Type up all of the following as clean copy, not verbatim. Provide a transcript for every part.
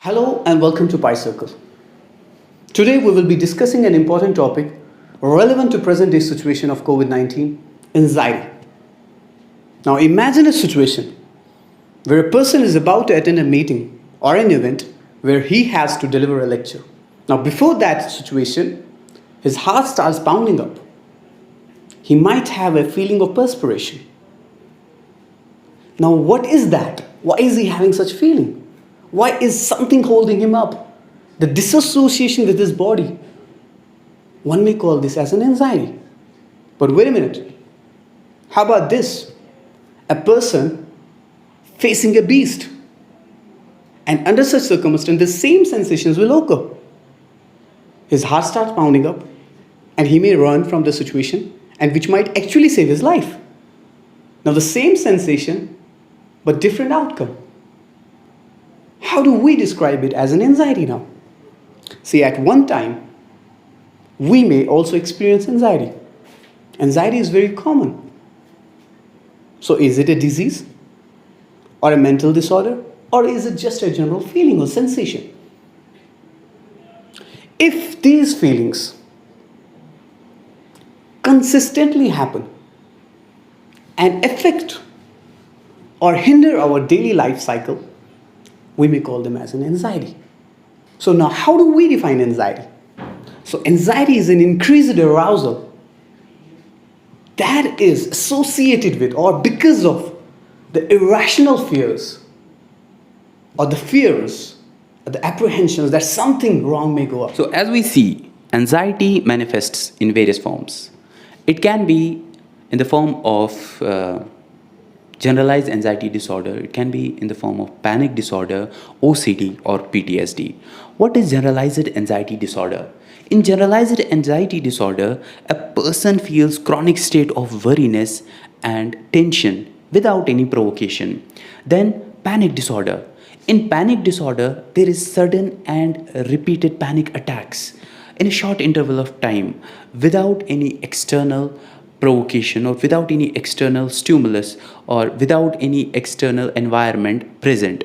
Hello and welcome to Pi Circle. Today we will be discussing an important topic relevant to present day situation of COVID-19, anxiety. Now imagine a situation where a person is about to attend a meeting or an event where he has to deliver a lecture. Now before that situation, his heart starts pounding up. He might have a feeling of perspiration. Now what is that? Why is he having such feeling? Why is something holding him up? The disassociation with his body. One may call this as an anxiety. But wait a minute. How about this? A person facing a beast. And under such circumstances, the same sensations will occur. His heart starts pounding up, and he may run from the situation, and which might actually save his life. Now, the same sensation, but different outcome. How do we describe it as an anxiety now? See, at one time, we may also experience anxiety. Anxiety is very common. So is it a disease? Or a mental disorder? Or is it just a general feeling or sensation? If these feelings consistently happen and affect or hinder our daily life cycle, we may call them as an anxiety. So now how do we define anxiety? So anxiety is an increased arousal that is associated with or because of the irrational fears or the fears or the apprehensions that something wrong may go up. So, as we see, anxiety manifests in various forms. It can be in the form of generalized anxiety disorder, it can be in the form of panic disorder, OCD, or PTSD. What is generalized anxiety disorder? In generalized anxiety disorder, a person feels chronic state of worriness and tension without any provocation. Then, panic disorder. In panic disorder, there is sudden and repeated panic attacks in a short interval of time without any external provocation or without any external stimulus or without any external environment present.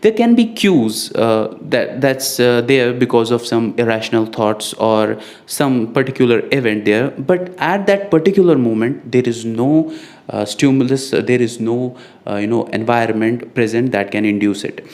There can be cues that's there because of some irrational thoughts or some particular event there, but at that particular moment there is no stimulus, there is no environment present that can induce it.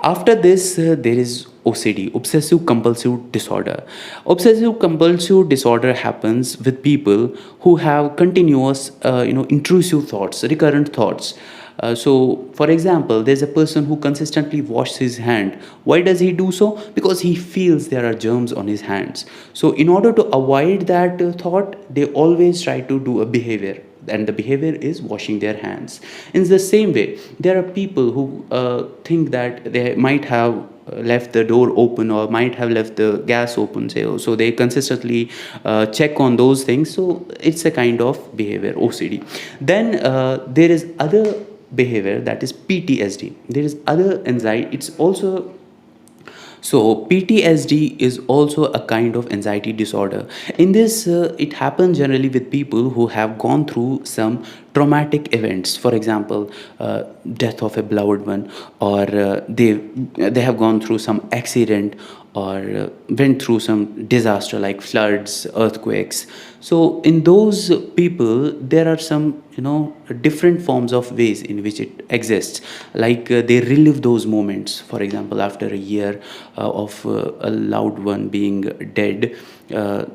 After this, there is OCD, obsessive compulsive disorder. Obsessive compulsive disorder happens with people who have continuous, intrusive thoughts, recurrent thoughts. So, for example, there's a person who consistently washes his hand. Why does he do so? Because he feels there are germs on his hands. So, in order to avoid that thought, they always try to do a behavior, and the behavior is washing their hands. In the same way, there are people who think that they might have left the door open or might have left the gas open, so they consistently check on those things. So it's a kind of behavior, OCD. Then there is other behavior, that is PTSD. There is other anxiety. It's also so PTSD is also a kind of anxiety disorder. In this, it happens generally with people who have gone through some traumatic events. For example, death of a beloved one, or they have gone through some accident, or went through some disaster like floods, earthquakes. So in those people, there are some different forms of ways in which it exists. Like they relive those moments. For example, after a year of a loved one being dead,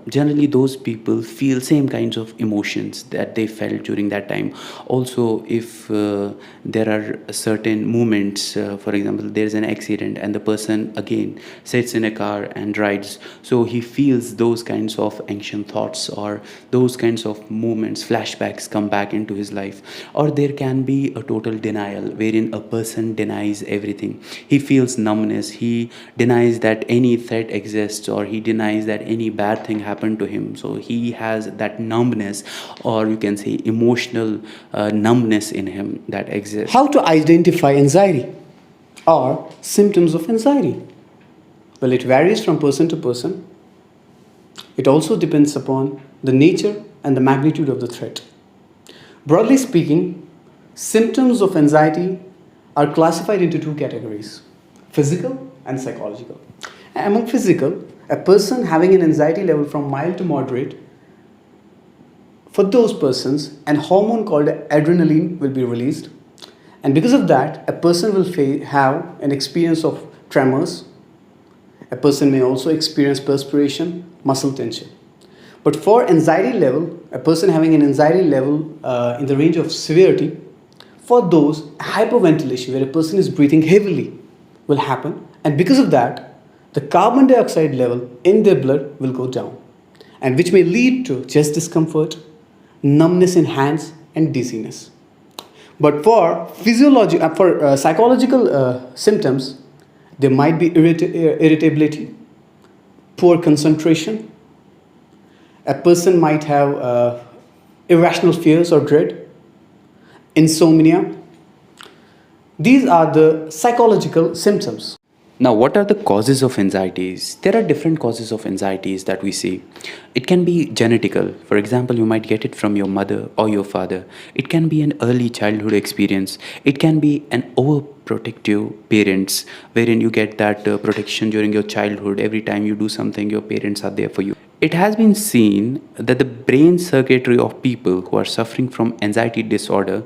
generally those people feel same kinds of emotions that they felt during that time. Also, if there are certain moments, for example, there's an accident and the person again sits in a car and rides, so he feels those kinds of anxious thoughts, or those kinds of moments, flashbacks come back into his life. Or there can be a total denial, wherein a person denies everything. He feels numbness, he denies that any threat exists, or he denies that any bad thing happened to him. So he has that numbness, or you can say emotional numbness in him that exists. How to identify anxiety or symptoms of anxiety? Well, it varies from person to person. It also depends upon the nature and the magnitude of the threat. Broadly speaking, symptoms of anxiety are classified into two categories: physical and psychological. Among physical, a person having an anxiety level from mild to moderate, for those persons, an hormone called adrenaline will be released, and because of that, a person will have an experience of tremors. A person may also experience perspiration, muscle tension. But for anxiety level, a person having an anxiety level in the range of severity, for those, hyperventilation, where a person is breathing heavily, will happen. And because of that, the carbon dioxide level in their blood will go down, and which may lead to chest discomfort, numbness in hands, and dizziness. But for psychological symptoms, there might be irritability, poor concentration. A person might have irrational fears or dread, insomnia. These are the psychological symptoms. Now, what are the causes of anxieties? There are different causes of anxieties that we see. It can be genetical. For example, you might get it from your mother or your father. It can be an early childhood experience. It can be an overprotective parents, wherein you get that protection during your childhood. Every time you do something, your parents are there for you. It has been seen that the brain circuitry of people who are suffering from anxiety disorder,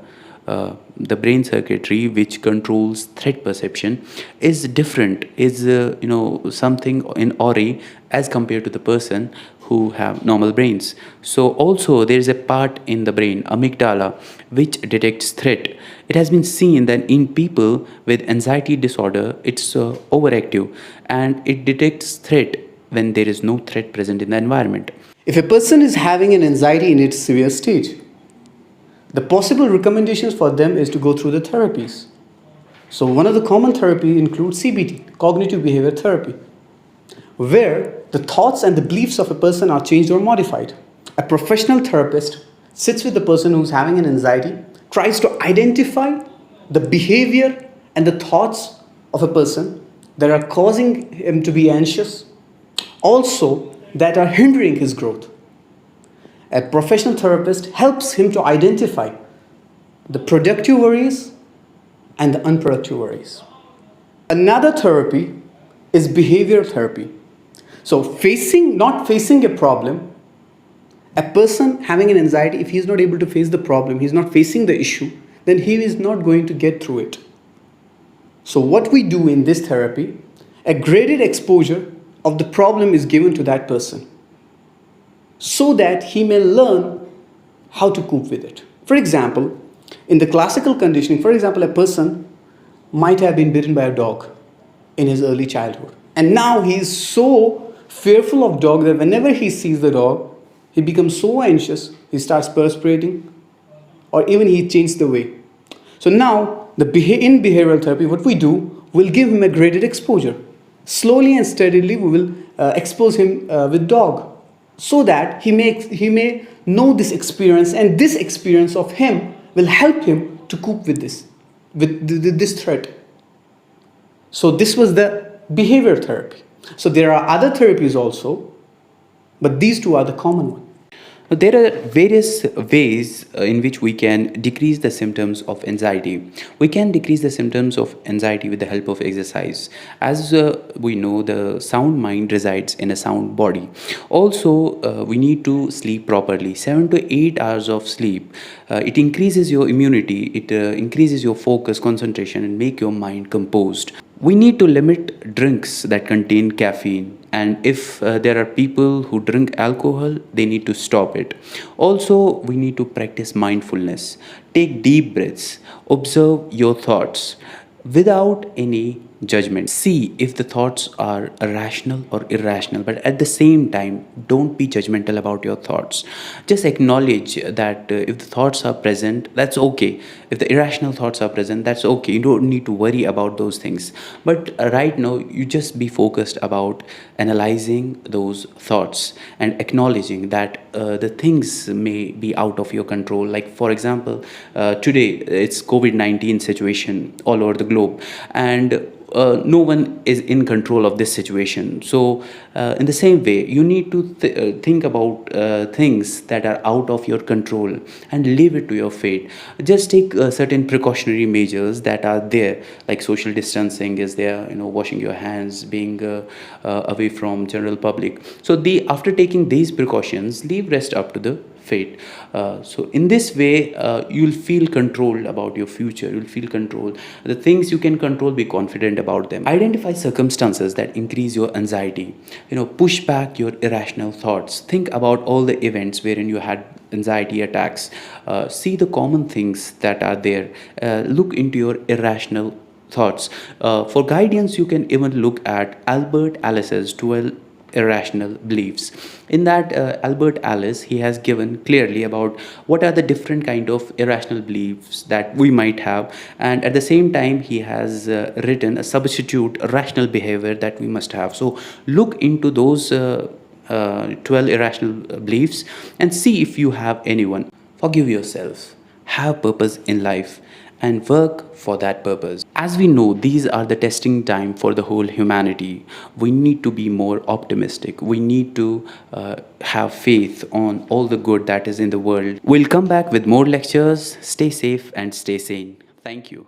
the brain circuitry which controls threat perception, is different, is something in ori as compared to the person who have normal brains. So also there is a part in the brain, amygdala, which detects threat. It has been seen that in people with anxiety disorder, it's overactive, and it detects threat when there is no threat present in the environment. If a person is having an anxiety in its severe stage, the possible recommendations for them is to go through the therapies. So one of the common therapy includes CBT, cognitive behavior therapy, where the thoughts and the beliefs of a person are changed or modified. A professional therapist sits with the person who's having an anxiety, tries to identify the behavior and the thoughts of a person that are causing him to be anxious, also that are hindering his growth. A professional therapist helps him to identify the productive worries and the unproductive worries. Another therapy is behavioral therapy. So not facing a problem, a person having an anxiety, if he is not able to face the problem, he is not facing the issue, then he is not going to get through it. So what we do in this therapy, a graded exposure of the problem is given to that person, so that he may learn how to cope with it. For example, in the classical conditioning, for example, a person might have been bitten by a dog in his early childhood. And now he is so fearful of dog that whenever he sees the dog, he becomes so anxious, he starts perspiring, or even he changes the way. So now, in behavioral therapy, what we do, we'll give him a graded exposure. Slowly and steadily, we will expose him with dog, so that he may know this experience, and this experience of him will help him to cope with this threat. So this was the behavior therapy. So there are other therapies also, but these two are the common ones. There are various ways in which we can decrease the symptoms of anxiety. We can decrease the symptoms of anxiety with the help of exercise. As we know, the sound mind resides in a sound body. Also, we need to sleep properly. 7 to 8 hours of sleep. It increases your immunity, it increases your focus, concentration, and make your mind composed. We need to limit drinks that contain caffeine, and if there are people who drink alcohol, they need to stop it. Also, we need to practice mindfulness. Take deep breaths, observe your thoughts without any judgment. See if the thoughts are rational or irrational, but at the same time, don't be judgmental about your thoughts. Just acknowledge that if the thoughts are present, that's okay. If the irrational thoughts are present, that's okay. You don't need to worry about those things. But right now, you just be focused about analyzing those thoughts and acknowledging that the things may be out of your control. Like, for example, today it's COVID-19 situation all over the globe, and no one is in control of this situation. So in the same way, you need to think about things that are out of your control and leave it to your fate. Just take certain precautionary measures that are there, like social distancing is there, washing your hands, being away from general public. So after taking these precautions, leave rest up to the fate. So in this way, you'll feel controlled about your future. You'll feel control. The things you can control, be confident about them. Identify circumstances that increase your anxiety. Push back your irrational thoughts. Think about all the events wherein you had anxiety attacks. See the common things that are there. Look into your irrational thoughts. For guidance, you can even look at Albert Ellis's 12 irrational beliefs. In that, Albert Ellis, he has given clearly about what are the different kind of irrational beliefs that we might have, and at the same time he has written a substitute rational behavior that we must have. So look into those 12 irrational beliefs and see if you have anyone. Forgive yourself, have purpose in life, and work for that purpose. As we know, these are the testing time for the whole humanity. We need to be more optimistic. We need to have faith on all the good that is in the world. We'll come back with more lectures. Stay safe and stay sane. Thank you.